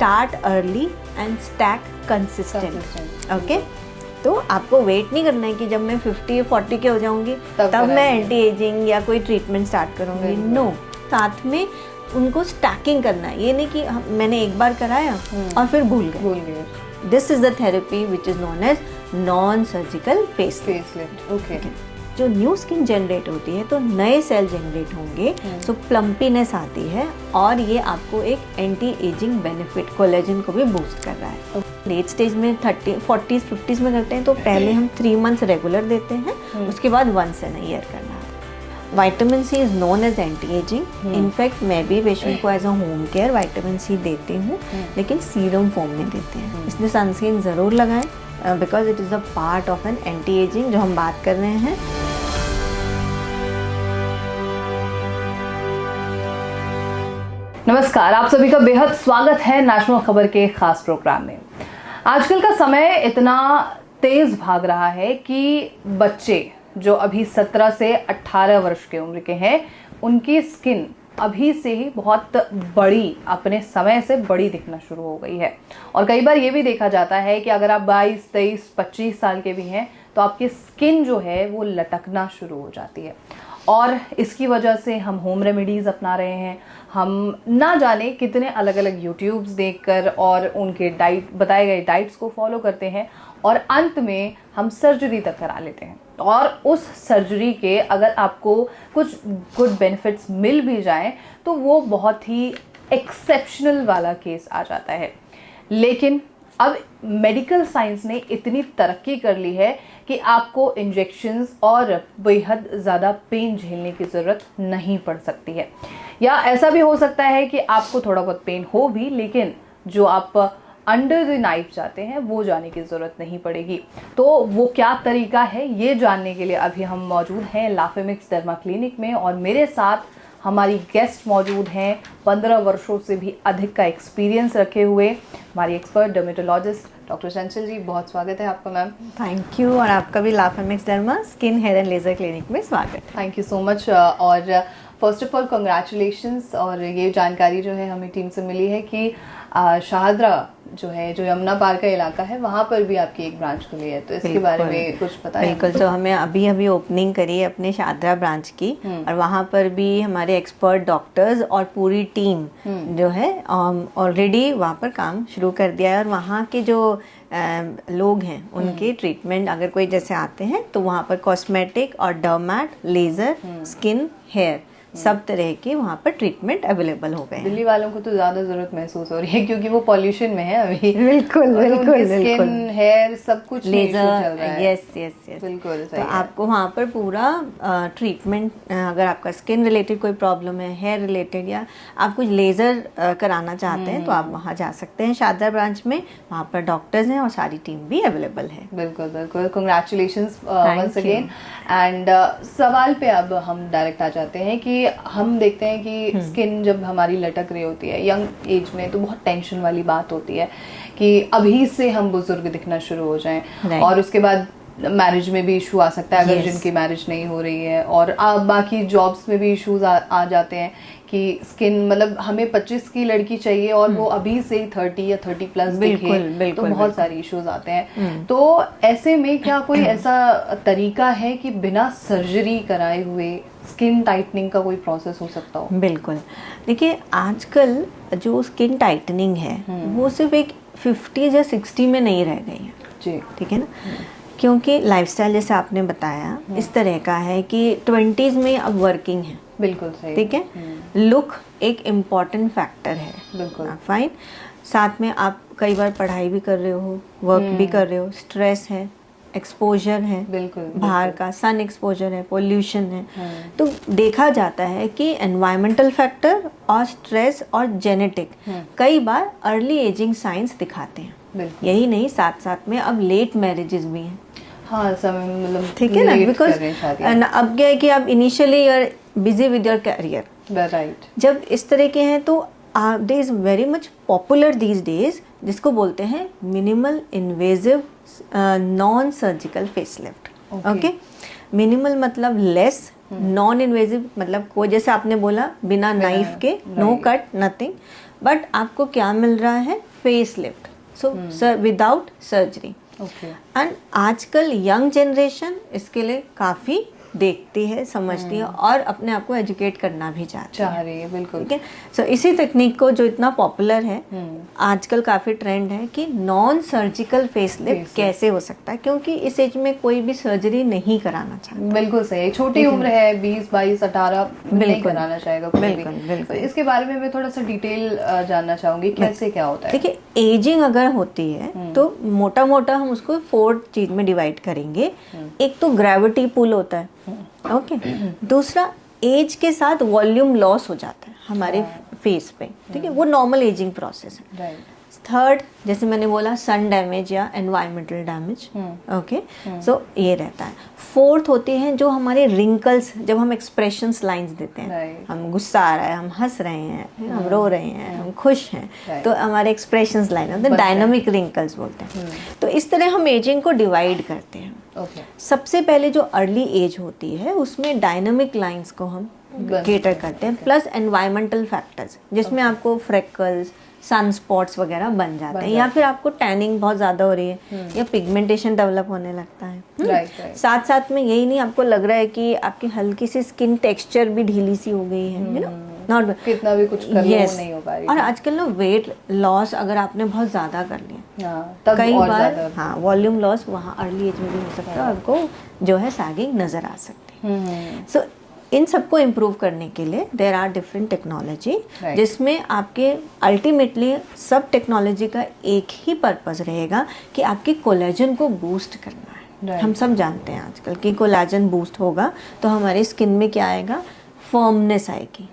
Start early and stack consistent. Okay, तो आपको wait नहीं करना है कि जब मैं 50-40 के हो जाऊंगी तब मैं एंटी एजिंग या कोई ट्रीटमेंट स्टार्ट करूंगी। नो, साथ में उनको स्टैकिंग करना है। ये नहीं कि मैंने एक बार कराया और फिर भूल गए। This is the therapy which is known as non surgical facelift. Okay, जो न्यू स्किन जनरेट होती है तो नए सेल जनरेट होंगे, सो प्लम्पीनेस आती है और ये आपको एक एंटी एजिंग बेनिफिट कोलेजन को भी बूस्ट कर रहा है। लेट स्टेज में 30, 40s, 50s में करते हैं तो पहले हम 3 मंथ्स रेगुलर देते हैं, उसके बाद 1 ईयर करना है। Vitamin C is known as anti aging. In fact मैं भी पेशेंट को as a home care vitamin C देती हूँ, लेकिन सीरम फॉर्म में देते हैं। इसलिए सनस्क्रीन ज़रूर लगाएं because it is a part of N anti ageing जो हम बात कर रहे हैं। नमस्कार, आप सभी का बेहद स्वागत है नेशनल खबर के खास प्रोग्राम में। आजकल का समय इतना तेज भाग रहा है कि बच्चे जो अभी 17 से 18 वर्ष के उम्र के हैं, उनकी स्किन अभी से ही बहुत बड़ी, अपने समय से बड़ी दिखना शुरू हो गई है। और कई बार ये भी देखा जाता है कि अगर आप 22, 23, 25 साल के भी हैं तो आपकी स्किन जो है वो लटकना शुरू हो जाती है। और इसकी वजह से हम होम रेमेडीज़ अपना रहे हैं, हम ना जाने कितने अलग अलग यूट्यूब्स देखकर और उनके बताए गए डाइट्स को फॉलो करते हैं और अंत में हम सर्जरी तक करा लेते हैं। और उस सर्जरी के अगर आपको कुछ गुड बेनिफिट्स मिल भी जाएं तो वो बहुत ही एक्सेप्शनल वाला केस आ जाता है। लेकिन अब मेडिकल साइंस ने इतनी तरक्की कर ली है कि आपको इंजेक्शंस और बेहद ज़्यादा पेन झेलने की ज़रूरत नहीं पड़ सकती है। या ऐसा भी हो सकता है कि आपको थोड़ा बहुत पेन हो भी, लेकिन जो आप अंडर द नाइफ जाते हैं वो जाने की ज़रूरत नहीं पड़ेगी। तो वो क्या तरीका है ये जानने के लिए अभी हम मौजूद हैं लाफेमिक्स डर्मा क्लिनिक में और मेरे साथ हमारी गेस्ट मौजूद हैं 15 वर्षों से भी अधिक का एक्सपीरियंस रखे हुए हमारी एक्सपर्ट डर्मेटोलॉजिस्ट डॉक्टर चंचल जी। बहुत स्वागत है आपका मैम। थैंक यू, और आपका भी लाफेमिक्स derma skin hair and laser clinic में स्वागत। Thank you so much. और फर्स्ट ऑफ ऑल कंग्रेचुलेशंस। और ये जानकारी जो है हमें टीम से मिली है कि शाहदरा जो है, जो यमुना पार का इलाका है, वहाँ पर भी आपकी एक ब्रांच खुली है, तो इसके बारे में कुछ बताएं। बिल्कुल, तो हमें अभी ओपनिंग करी है अपने शाहदरा ब्रांच की और वहाँ पर भी हमारे एक्सपर्ट डॉक्टर्स और पूरी टीम जो है ऑलरेडी वहाँ पर काम शुरू कर दिया है। और वहाँ के जो लोग हैं उनके ट्रीटमेंट अगर कोई जैसे आते हैं तो वहाँ पर कॉस्मेटिक और डर्मैट, लेज़र, स्किन, हेयर सब तरह के वहाँ पर ट्रीटमेंट अवेलेबल हो गए हैं। दिल्ली वालों को तो ज़्यादा ज़रूरत महसूस हो रही है क्योंकि वो पॉल्यूशन में है अभी। बिल्कुल बिल्कुल, स्किन, हेयर सब कुछ लेजर, यस, बिल्कुल तो आपको वहाँ पर पूरा ट्रीटमेंट, अगर आपका स्किन रिलेटेड कोई प्रॉब्लम है, हेयर रिलेटेड, या आप कुछ लेज़र कराना चाहते हैं तो आप वहाँ जा सकते हैं शाहदरा ब्रांच में। वहाँ पर डॉक्टर्स हैं और सारी टीम भी अवेलेबल है। बिल्कुल बिल्कुल, कंग्रेचुलेशंस वंस अगेन। एंड सवाल पे अब हम डायरेक्ट आ जाते हैं कि हम देखते हैं कि स्किन जब हमारी लटक रही होती है यंग एज में तो बहुत टेंशन वाली बात होती है कि अभी से हम बुजुर्ग दिखना शुरू हो जाएं। और उसके बाद मैरिज में भी इशू आ सकता है अगर जिनकी मैरिज नहीं हो रही है, और बाकी जॉब्स में भी इश्यूज आ जाते हैं कि स्किन, मतलब हमें 25 की लड़की चाहिए और वो अभी से ही 30 या 30 प्लस दिखे, तो बहुत सारे इश्यूज आते हैं। तो ऐसे में क्या कोई ऐसा तरीका है कि बिना सर्जरी कराए हुए स्किन टाइटनिंग का कोई प्रोसेस हो सकता हो? बिल्कुल, देखिए आजकल जो स्किन टाइटनिंग है वो सिर्फ एक 50 या 60 में नहीं रह गई है जी, ठीक है ना, क्योंकि लाइफस्टाइल जैसे आपने बताया इस तरह का है कि 20s में अब वर्किंग है। बिल्कुल सही, ठीक है। लुक एक इम्पॉर्टेंट फैक्टर है, बिल्कुल फाइन। साथ में आप कई बार पढ़ाई भी कर रहे हो, वर्क भी कर रहे हो, स्ट्रेस है, एक्सपोजर है, बिल्कुल बाहर का सन एक्सपोजर है, पोल्यूशन है, तो देखा जाता है कि एनवायरमेंटल फैक्टर और स्ट्रेस और जेनेटिक कई बार अर्ली एजिंग साइंस दिखाते हैं। यही नहीं, साथ साथ में अब लेट मैरिजेस भी हैं। हाँ, समय मतलब ठीक है ना, बिकॉज अब क्या है कि आप initially you are busy with your career, right. जब इस तरह के हैं तो they is very much popular these days जिसको बोलते हैं minimal invasive non surgical facelift. Okay, minimal मतलब लेस नॉन इन्वेजिव, मतलब कोई जैसे आपने बोला बिना नाइफ के, नो कट नथिंग, बट आपको क्या मिल रहा है, face lift, so without surgery. And आजकल यंग जनरेशन इसके लिए काफ़ी देखती है, समझती है और अपने आप को एजुकेट करना भी चाह रही है। बिल्कुल, ठीक है। सो इसी तकनीक को जो इतना पॉपुलर है आजकल, काफ़ी ट्रेंड है कि नॉन सर्जिकल फेस लिफ्ट कैसे हो सकता है, क्योंकि इस एज में कोई भी सर्जरी नहीं कराना चाहता। बिल्कुल सही, छोटी उम्र है, 20, 22, 18 नहीं कराना चाहेगा कोई भी। बिल्कुल। इसके बारे में मैं थोड़ा सा डिटेल जानना चाहूंगी, कैसे क्या होता है। देखिए, एजिंग अगर होती है तो मोटा मोटा हम उसको 4 चीज में डिवाइड करेंगे। एक तो ग्रेविटी पुल होता है, ओके। दूसरा, एज के साथ वॉल्यूम लॉस हो जाता है हमारे फेस पे, ठीक है, वो नॉर्मल एजिंग प्रोसेस है। थर्ड, जैसे मैंने बोला, सन डैमेज या एनवायरमेंटल डैमेज, ओके, सो ये रहता है। फोर्थ होते हैं जो हमारे रिंकल्स, जब हम एक्सप्रेशंस लाइंस देते हैं, हम गुस्सा आ रहा है, हम हंस रहे हैं, हम रो रहे हैं, हम खुश हैं, तो हमारे एक्सप्रेशंस लाइन होते हैं, डायनामिक रिंकल्स बोलते हैं। तो इस तरह हम एजिंग को डिवाइड करते हैं। सबसे पहले जो अर्ली एज होती है उसमें डायनामिक लाइंस को हम केटर करते हैं, प्लस एनवायरमेंटल फैक्टर्स, जिसमें आपको फ्रेकल्स, सन स्पॉट्स वगैरह बन जाते हैं, या फिर आपको टैनिंग बहुत ज़्यादा हो रही है या पिगमेंटेशन डेवलप होने लगता है। साथ साथ में यही नहीं, आपको लग रहा है कि आपकी हल्की सी स्किन टेक्सचर भी ढीली सी हो गई है, यू नो, नॉट कितना भी कुछ कर लो नहीं हो पा रही। और आजकल ना वेट लॉस अगर आपने बहुत ज़्यादा कर लिया, तब कई और बार वॉल्यूम लॉस वहाँ अर्ली एज में भी हो सकता है, आपको जो है सैगिंग नज़र आ सकती है। सो इन सबको इम्प्रूव करने के लिए देर आर डिफरेंट टेक्नोलॉजी, जिसमें आपके अल्टीमेटली सब टेक्नोलॉजी का एक ही पर्पस रहेगा कि आपके कोलेजन को बूस्ट करना है। हम सब जानते हैं आजकल कि कोलेजन बूस्ट होगा तो हमारे स्किन में क्या आएगा, फर्मनेस आएगी।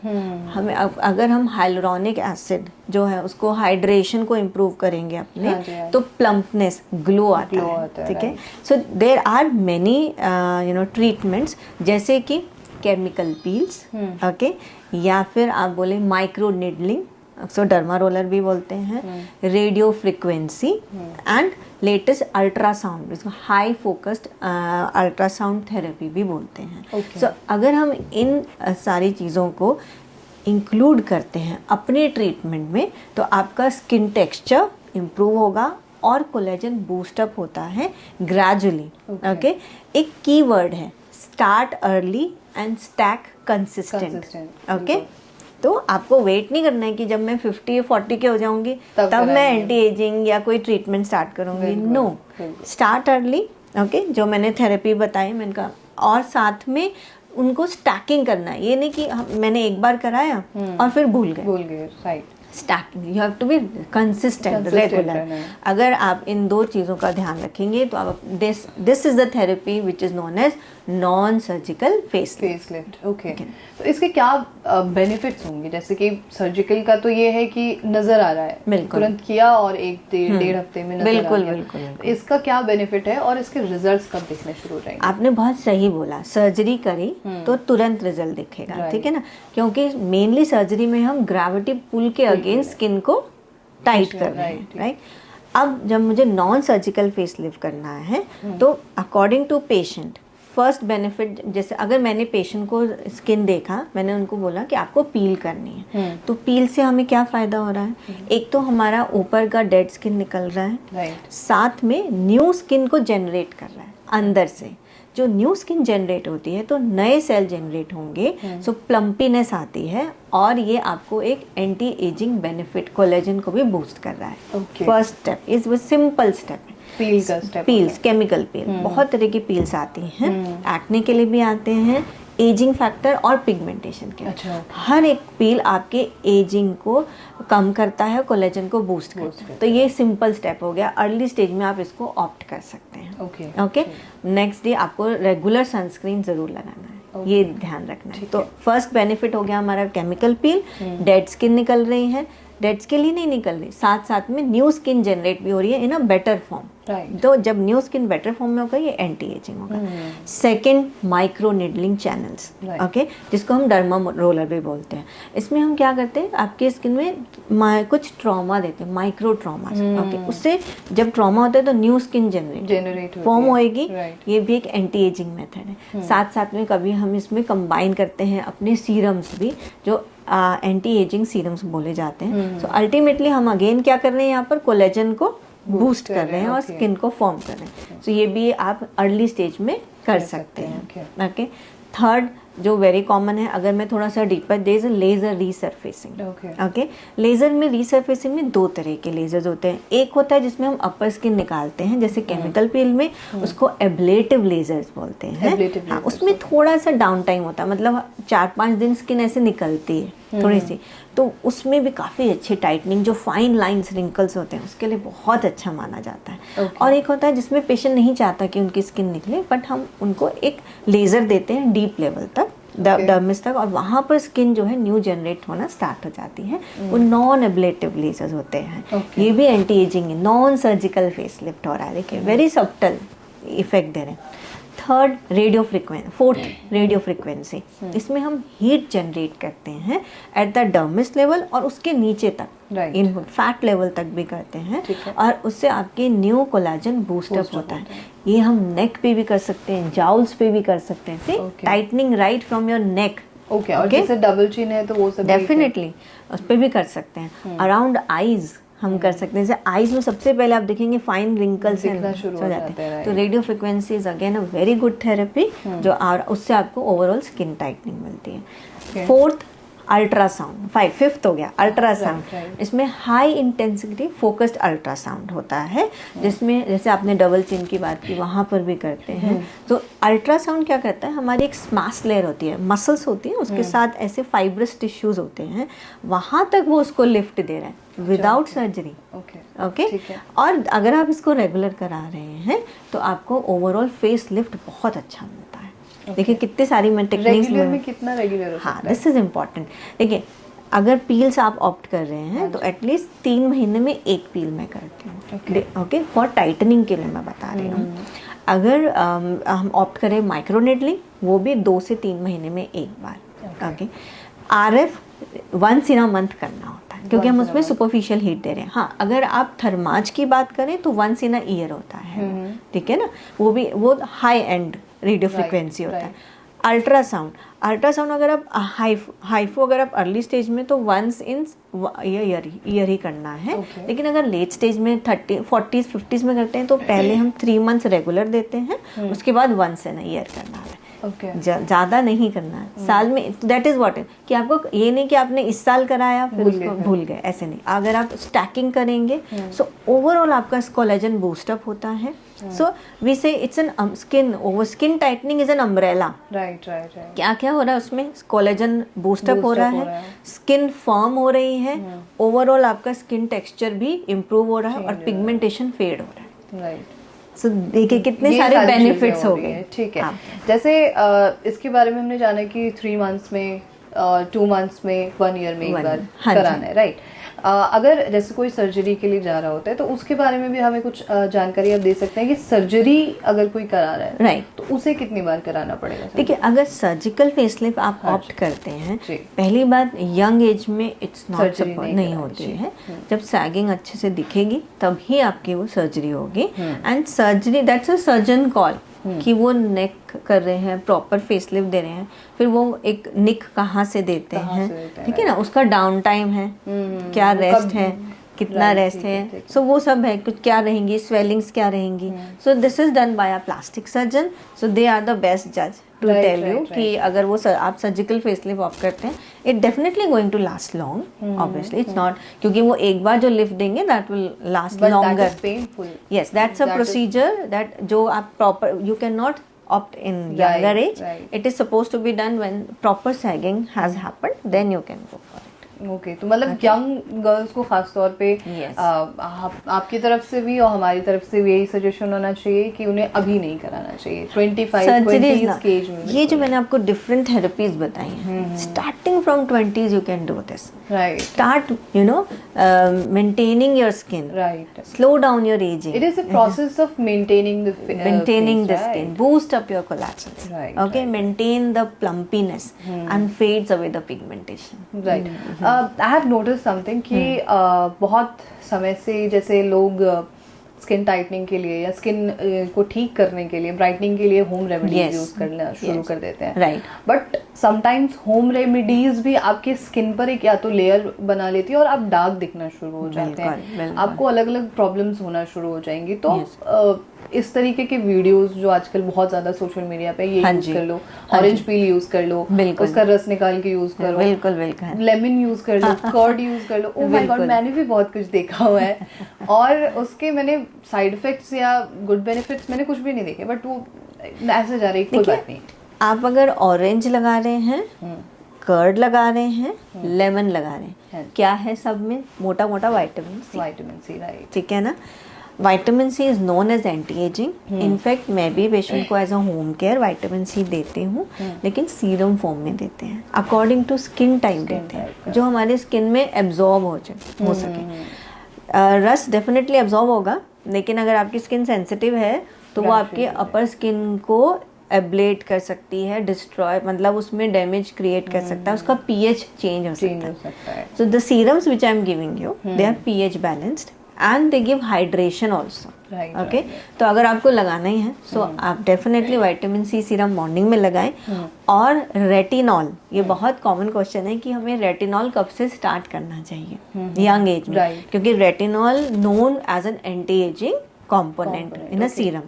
हमें अगर हम हाइलुरोनिक एसिड जो है उसको, हाइड्रेशन को इम्प्रूव करेंगे अपने, तो प्लम्पनेस, ग्लो आता है, ठीक है। सो देर आर मेनी ट्रीटमेंट्स, जैसे कि केमिकल पील्स, ओके, या फिर आप बोले माइक्रो निडलिंग, सो डर्मा रोलर भी बोलते हैं, radio frequency and latest ultrasound, इसको हाई फोकस्ड अल्ट्रासाउंड थेरेपी भी बोलते हैं। सो अगर हम इन सारी चीज़ों को इंक्लूड करते हैं अपने ट्रीटमेंट में, तो आपका स्किन टेक्सचर इम्प्रूव होगा और कोलेजन बूस्टअप होता है ग्रेजुअली, ओके। एक की वर्ड है, start early and stack consistent, okay. तो आपको वेट नहीं करना है कि जब मैं 50 या 40 के हो जाऊंगी तब मैं एंटी एजिंग या कोई ट्रीटमेंट स्टार्ट करूंगी। नो, स्टार्ट अर्ली, ओके, जो मैंने थेरेपी बताई मैंने कहा, और साथ में उनको स्टैकिंग करना है। ये नहीं कि मैंने एक बार कराया और फिर भूल गए, right. Stacking, you have to be consistent, regular. अगर आप इन 2 चीज़ों का ध्यान रखेंगे तो आप this is the therapy which is known as non surgical face lift, okay. तो इसके क्या बेनिफिट्स होंगे? जैसे कि सर्जिकल का तो ये है कि नजर आ रहा है, तुरंत किया और 1-1.5 हफ्ते में नजर आ गया। इसका क्या बेनिफिट है और इसके रिजल्ट्स कब दिखने शुरू हो जाएंगे? आपने बहुत सही बोला, सर्जरी करी तो तुरंत रिजल्ट दिखेगा, ठीक है ना, क्योंकि मेनली सर्जरी में हम ग्रेविटी पुल के अगेंस्ट स्किन को टाइट कर रहे हैं, राइट। अब जब मुझे नॉन सर्जिकल फेस लिफ्ट करना है तो according to patient, first benefit, जैसे अगर मैंने पेशेंट को स्किन देखा, मैंने उनको बोला कि आपको पील करनी है, तो पील से हमें क्या फ़ायदा हो रहा है, एक तो हमारा ऊपर का डेड स्किन निकल रहा है, साथ में न्यू स्किन को जनरेट कर रहा है अंदर से। जो न्यू स्किन जनरेट होती है तो नए सेल जनरेट होंगे, सो प्लम्पीनेस आती है, और ये आपको एक एंटी एजिंग बेनिफिट, कोलेजन को भी बूस्ट कर रहा है। फर्स्ट स्टेप इज वो सिंपल स्टेप है, पील्स, केमिकल पील, बहुत तरह की पील्स आती हैं, एक्ने के लिए भी आते हैं, एजिंग फैक्टर और पिगमेंटेशन के। हर एक पील आपके एजिंग को कम करता है, कोलेजन को बूस्ट करता है। तो ये सिंपल स्टेप हो गया, अर्ली स्टेज में आप इसको ऑप्ट कर सकते हैं, ओके। नेक्स्ट डे आपको रेगुलर सनस्क्रीन जरूर लगाना है, ये ध्यान रखना है। तो फर्स्ट बेनिफिट हो गया हमारा केमिकल पील, डेड स्किन निकल रही है, डेड स्किन ही नहीं निकल रही, साथ साथ में न्यू स्किन जनरेट भी हो रही है इन अ बेटर फॉर्म। तो जब न्यू स्किन बेटर फॉर्म में होगा ये एंटी एजिंग होगा। Second, micro needling channels, okay, जिसको हम डर्मा रोलर भी बोलते हैं। इसमें हम क्या करते हैं, आपके स्किन में कुछ ट्रॉमा देते हैं, माइक्रो ट्रॉमा, ओके, उससे जब ट्रॉमा होता है तो न्यू स्किन जनरेट फॉर्म होएगी। ये भी एक एंटी एजिंग मेथड है। साथ साथ में कभी हम इसमें कंबाइन करते हैं अपने सीरम्स भी, जो एंटी एजिंग सीरम्स बोले जाते हैं। सो अल्टीमेटली हम अगेन क्या कर रहे हैं, यहाँ पर कोलेजन को बूस्ट कर रहे हैं और स्किन को फॉर्म कर रहे हैं। सो ये भी आप अर्ली स्टेज में कर सकते हैं, ओके। थर्ड जो वेरी कॉमन है, अगर मैं थोड़ा सा deeper, there is a laser resurfacing, okay. Laser में रीसरफेसिंग में दो तरह के लेजर्स होते हैं। एक होता है जिसमें हम अपर स्किन निकालते हैं, जैसे केमिकल पील में उसको एब्लेटिव लेजर्स बोलते हैं। हाँ, उसमें थोड़ा सा डाउन टाइम होता है, मतलब 4-5 दिन स्किन ऐसे निकलती है थोड़ी सी, तो उसमें भी काफ़ी अच्छी टाइटनिंग, जो फाइन लाइंस रिंकल्स होते हैं उसके लिए बहुत अच्छा माना जाता है। और एक होता है जिसमें पेशेंट नहीं चाहता कि उनकी स्किन निकले, बट हम उनको एक लेज़र देते हैं डीप लेवल तक, डर्मिस तक, और वहाँ पर स्किन जो है न्यू जनरेट होना स्टार्ट हो जाती है। वो नॉन एब्लेटिव लेजर्स होते हैं। ये भी एंटी एजिंग है, नॉन सर्जिकल फेस लिफ्ट हो रहा है, देखिए वेरी सब्टल इफेक्ट दे रहे हैं। Third, radio frequency. Fourth, radio frequency, इसमें हम हीट जनरेट करते हैं एट द डर्मिस लेवल और उसके नीचे तक, इन फैट लेवल तक भी करते हैं, और उससे आपके न्यू कोलाजन बूस्टअप होता है। ये हम नेक पे भी कर सकते हैं, जाउल्स पे भी कर सकते हैं, tightening right from your neck, okay. और जैसे डबल चिन है तो वो सब डेफिनेटली उस पे भी कर सकते हैं। अराउंड आईज हम कर सकते हैं, जैसे आईज में सबसे पहले आप देखेंगे फाइन रिंकल्स शुरू हो जाते हैं, तो radio frequency is again a very good therapy, जो उससे आपको ओवरऑल स्किन टाइटनिंग मिलती है। Fourth, ultrasound. फिफ्थ हो गया अल्ट्रासाउंड। इसमें हाई इंटेंसिटी फोकस्ड अल्ट्रासाउंड होता है, जिसमें जैसे आपने डबल चिन की बात की, वहाँ पर भी करते हैं। तो अल्ट्रासाउंड क्या करता है, हमारी एक स्मास लेयर होती है, मसल्स होती हैं, उसके साथ ऐसे फाइब्रस टिश्यूज होते हैं, वहाँ तक वो उसको लिफ्ट दे रहा है विदाउट सर्जरी, ओके। और अगर आप इसको रेगुलर करा रहे हैं तो आपको ओवरऑल फेस लिफ्ट बहुत अच्छा मिलता है। देखिए कितनी सारी मैं टेक्निक्स में कितना रेगुलर हो सकता है। हाँ, दिस इज इम्पॉर्टेंट। देखिए अगर पील्स आप ऑप्ट कर रहे हैं तो एटलीस्ट 3 महीने में एक पील मैं करती हूँ, ओके, फॉर टाइटनिंग के लिए मैं बता रही हूँ। अगर हम ऑप्ट करें माइक्रो निडलिंग, वो भी 2 से 3 महीने में एक बार, okay. RF once in a month करना होता है, क्योंकि हम उसमें सुपरफिशियल हीट दे रहे हैं। हाँ, अगर आप थर्माज की बात करें तो वंस इन अ ईयर होता है, ठीक है ना, वो हाई एंड रेडियो फ्रिक्वेंसी होता है। अल्ट्रासाउंड अगर आप हाइफो अगर आप अर्ली स्टेज में तो वंस इन ईयर ही करना है, लेकिन अगर लेट स्टेज में 30, 40s, 50s में करते हैं तो पहले हम 3 मंथ्स रेगुलर देते हैं, उसके बाद वंस इन ईयर करना है, ज़्यादा नहीं करना है साल में। दैट इज व्हाट, कि आपको ये नहीं कि आपने इस साल कराया फिर उसको भूल गए, ऐसे नहीं। अगर आप स्टैकिंग करेंगे सो ओवरऑल आपका कोलेजन बूस्टअप होता है। सो वी से it's an skin tightening is an umbrella. Right. क्या क्या हो रहा है उसमें, कोलेजन बूस्टअप हो रहा है, स्किन फर्म हो रही है, ओवरऑल आपका स्किन टेक्सचर भी इम्प्रूव हो रहा है और पिगमेंटेशन फेड हो रहा है। राइट। सो देखिए कितने सारे बेनिफिट्स हो गए। ठीक है, जैसे इसके बारे में हमने जाना कि 3 मंथ्स में, 2 मंथ्स में, 1 ईयर में एक बार कराना है, राइट। अगर जैसे कोई सर्जरी के लिए जा रहा होता है तो उसके बारे में भी हमें कुछ जानकारी आप दे सकते हैं कि सर्जरी अगर कोई करा रहा है, राइट, तो उसे कितनी बार कराना पड़ेगा? देखिए अगर सर्जिकल फेसलिफ्ट आप ऑप्ट करते हैं, पहली बात यंग एज में इट्स नॉट नहीं होती है। जब सैगिंग अच्छे से दिखेगी तभी आपकी वो सर्जरी होगी, and surgery that's a surgeon call कि वो नेक कर रहे हैं, प्रॉपर फेसलिफ्ट दे रहे हैं, फिर वो एक निक कहाँ से देते हैं, ठीक है ना, उसका डाउन टाइम है, क्या रेस्ट है, कितना रेस्ट है, सो वो सब है, कुछ क्या रहेंगी, स्वेलिंग्स क्या रहेंगी। So this is done by a plastic surgeon, so they are the best जज टू टेल यू कि अगर वो आप सर्जिकल फेसलिफ्ट ऑफ करते हैं, it definitely going to last long, obviously it's not, क्योंकि वो एक बार जो लिफ्ट देंगे that will last longer. Yes, that's a procedure that जो आप proper, you can not opt in younger age. It is supposed to be done when proper sagging has happened, then you can go for it. Okay, तो मतलब young girls को खास तौर पे Yes. आपकी तरफ से भी और हमारी तरफ से भी यही सजेशन होना चाहिए कि उन्हें अभी नहीं कराना चाहिए 25-20 के एज में। ये जो मैंने आपको डिफरेंट थेरेपीज बताई हैं, starting from 20s you can do this. Right, start you know maintaining your skin, right, slow down your ageing, it is a process of maintaining the skin, boost up your collagens, Right, okay, maintain the plumpiness and fades away the pigmentation. Right. I have notice something कि बहुत समय से जैसे लोग skin tightening के लिए या skin को ठीक करने के लिए, ब्राइटनिंग के लिए होम रेमेडीज Yes. यूज करना शुरू कर देते हैं। Right. But sometimes home remedies भी आपके स्किन पर एक या तो लेयर बना लेती है और आप डार्क दिखना शुरू हो जाते हैं, बिल्कुल। आपको अलग अलग प्रॉब्लम्स होना शुरू हो जाएंगी। तो इस तरीके के वीडियोस जो आजकल बहुत ज्यादा सोशल मीडिया पे, ये हाँ यूज जी, कर लो, हाँ ऑरेंज जी। पील यूज कर लो, बिल्कुल। उसका रस निकाल के यूज करो, बिल्कुल बिल्कुल। लेमन यूज कर लो, कर्ड यूज कर लो। ओह माय गॉड, बिल्कुल। मैंने भी बहुत कुछ देखा हुआ है और उसके मैंने साइड इफेक्ट्स या गुड बेनिफिट्स मैंने कुछ भी नहीं देखे, बट वो ऐसे जा रही, कोई बात नहीं। आप अगर ऑरेंज लगा रहे हैं, कर्ड लगा रहे हैं, लेमन लगा रहे हैं, क्या है सब में? मोटा मोटा vitamin C. Vitamin C, right, ठीक है ना। Vitamin C is known as anti aging. In fact मैं भी पेशेंट को as a home care vitamin C देती हूँ, लेकिन सीरम फॉर्म में देते हैं, अकॉर्डिंग टू स्किन टाइप देते हैं, जो हमारे स्किन में एब्जॉर्ब हो सके। रस डेफिनेटली एब्जॉर्ब होगा, लेकिन अगर आपकी स्किन सेंसिटिव है तो वो आपके अपर स्किन को एब्लेट कर सकती है, डिस्ट्रॉय, मतलब उसमें डैमेज क्रिएट कर सकता है, उसका पीएच चेंज हो सकता है। So the serums which I am giving you, they are pH balanced and they give hydration also. Okay, तो अगर आपको लगाना ही है सो आप definitely vitamin C serum morning में लगाएं। और रेटिनॉल, ये बहुत कॉमन क्वेश्चन है कि हमें रेटिनॉल कब से स्टार्ट करना चाहिए यंग एज में, क्योंकि retinol known as an anti aging component in a serum.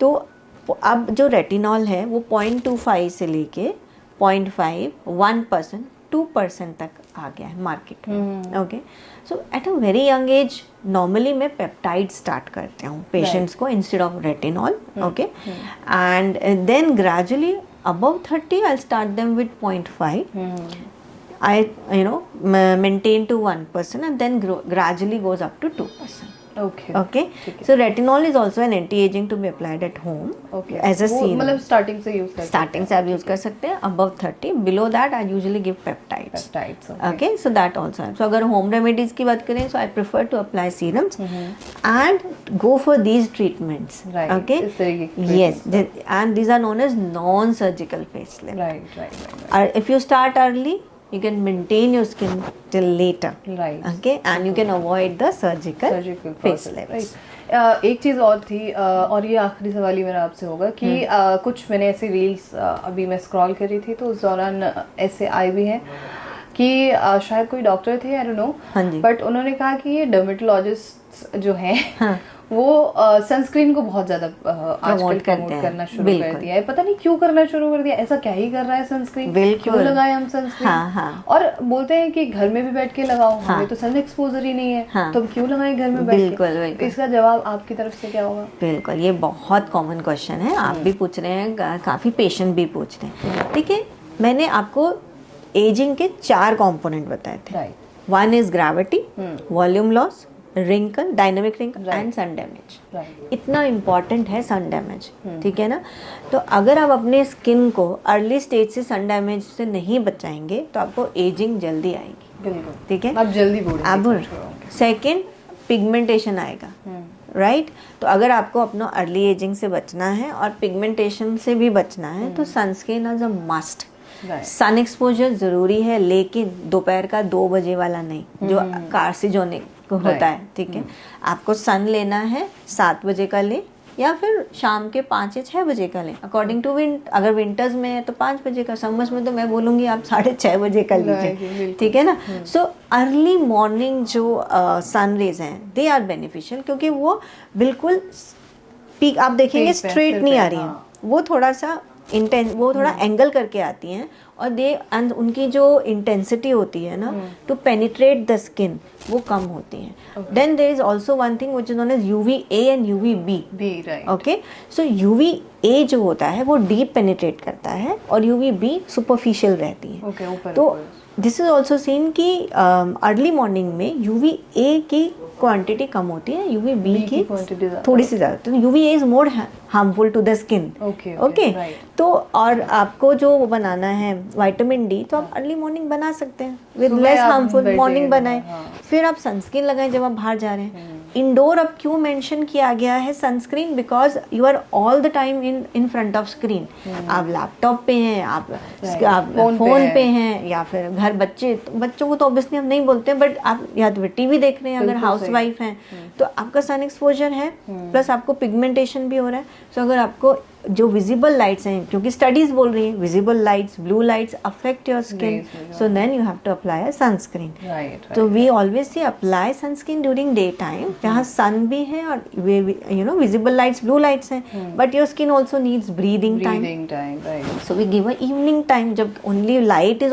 तो अब जो रेटिनॉल है वो 0.25 से लेके 0.5, 1%, 2% तक आ गया है मार्केट में। Okay, so at a very young age normally मैं पेप्टाइड स्टार्ट करती हूँ पेशेंट्स को instead of retinol. Okay, and then gradually above 30 I'll start them with 0.5. I maintain to 1% and then gradually goes up to 2%. Okay. So retinol is also an anti-aging to be applied at home. Okay. As a serum. मतलब starting से use कर starting से आप use कर सकते हैं above 30. Below that I usually give peptides. Okay. So that also. So अगर home remedies की बात करें, so I prefer to apply serums and go for these treatments. Right. Okay. इस तरीके के Yes. And these are known as non-surgical facelift. Right. If you start early, you can maintain your skin till later. Right. Okay, and you can avoid the surgical facelifts. एक चीज़ और थी, और ये आखिरी सवाल ही मेरा आपसे होगा कि कुछ मैंने ऐसे रील्स अभी मैं स्क्रॉल कर रही थी तो उस दौरान ऐसे आई भी हैं कि शायद कोई डॉक्टर थे, आई डोंट नो, बट उन्होंने कहा कि ये डर्मेटोलॉजिस्ट जो हैं वो सनस्क्रीन को बहुत ज्यादा आजकल प्रमोट करना शुरू कर दिया है। पता नहीं क्यों करना शुरू कर दिया, ऐसा क्या ही कर रहा है सनस्क्रीन, क्यों लगाए हम सनस्क्रीन? और बोलते हैं कि घर में भी बैठ के लगाओ, हमें तो सन एक्सपोजर ही नहीं है, तो हम क्यों लगाए घर में बैठ के? इसका जवाब आपकी तरफ से क्या होगा? बिल्कुल, ये बहुत कॉमन क्वेश्चन है, आप भी पूछ रहे हैं, काफी पेशेंट भी पूछ रहे हैं। ठीक है, मैंने आपको एजिंग के 4 कॉम्पोनेंट बताए थे। One is gravity, volume loss, wrinkle, dynamic wrinkle and sun damage. इतना इम्पॉर्टेंट है सन डैमेज, ठीक है ना। तो अगर आप अपने स्किन को अर्ली स्टेज से सन डैमेज से नहीं बचाएंगे तो आपको एजिंग जल्दी आएगी। ठीक है, आप जल्दी बूढ़े। सेकेंड, पिगमेंटेशन आएगा, राइट। तो अगर आपको अपना अर्ली एजिंग से बचना है और पिगमेंटेशन से भी बचना है तो sunscreen is a must. Sun exposure जरूरी है, लेकिन दोपहर का 2 बजे वाला नहीं, जो कार्सिनोजेनिक होता है। ठीक है, आपको सन लेना है 7 बजे का ले, या फिर शाम के 5 या 6 बजे का लें, अकॉर्डिंग टू अगर विंटर्स में है तो 5 बजे का, समर्स में तो मैं बोलूँगी आप 6:30 बजे का लीजिए। ठीक है ना। सो अर्ली मॉर्निंग जो सन रेज हैं दे आर बेनिफिशियल, क्योंकि वो बिल्कुल पीक आप देखेंगे स्ट्रेट नहीं आ रही है, वो थोड़ा सा वो थोड़ा एंगल करके आती हैं, और उनकी जो इंटेंसिटी होती है ना टू पेनिट्रेट द स्किन वो कम होती है। Then there is also one thing which is known as UVA and UVB। Okay, so UVA जो होता है वो डीप पेनिट्रेट करता है और UVB सुपरफिशियल रहती है। ऊपर तो दिस इज ऑल्सो सीन कि अर्ली मॉर्निंग में UVA की क्वांटिटी कम होती है, UVB की quantity थोड़ी सी ज़्यादा, तो UVA is more harmful to the skin. Okay, तो और आपको जो बनाना है विटामिन D, तो आप अर्ली मॉर्निंग बना सकते हैं विद लेस हार्मफुल, मॉर्निंग बनाएं। फिर आप सनस्क्रीन लगाएं जब आप बाहर जा रहे हैं। इंडोर अब क्यों मेंशन किया गया है sunscreen? Because you are all the time in front of screen. आप लैपटॉप पे हैं, आप फोन पे हैं, या फिर घर बच्चों को तो ऑब्वियसली हम नहीं बोलते हैं, बट आप या तो टीवी देख रहे हैं अगर हाउस वाइफ हैं, तो आपका सन एक्सपोजर है, प्लस आपको पिगमेंटेशन भी हो रहा है। सो अगर आपको जो विजिबल लाइट्स हैं, क्योंकि स्टडीज बोल रही हैं visible lights, blue lights affect your skin, so then you have to apply a sunscreen. तो we always say apply sunscreen during day time, जहाँ सन भी है और विजिबल लाइट्स, ब्लू लाइट्स हैं, but your skin also needs breathing time. So we give a evening time जब only light is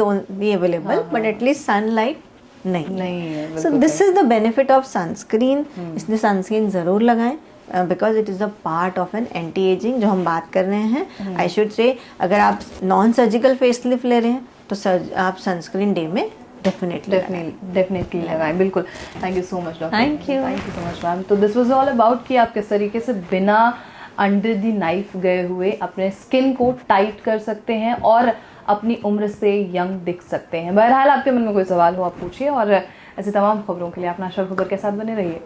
only available, but at least sunlight नहीं। So this is the benefit of sunscreen. इसलिए sunscreen ज़रूर लगाएं, because it is a part of N anti ageing जो हम बात कर रहे हैं। आई शुड से अगर आप नॉन सर्जिकल फेस लिफ्ट ले रहे हैं तो आप सनस्क्रीन डे में डेफिनेटली लगाएं। बिल्कुल, thank you so much doctor. Thank you so much ma'am. तो दिस वाज ऑल अबाउट कि आप किस तरीके से बिना अंडर द नाइफ गए हुए अपने स्किन को टाइट कर सकते हैं और अपनी उम्र से यंग दिख सकते हैं। बहरहाल आपके मन में कोई सवाल हो आप पूछिए, और ऐसी तमाम खबरों के लिए आप नेशनल खबर के साथ बने रहिए।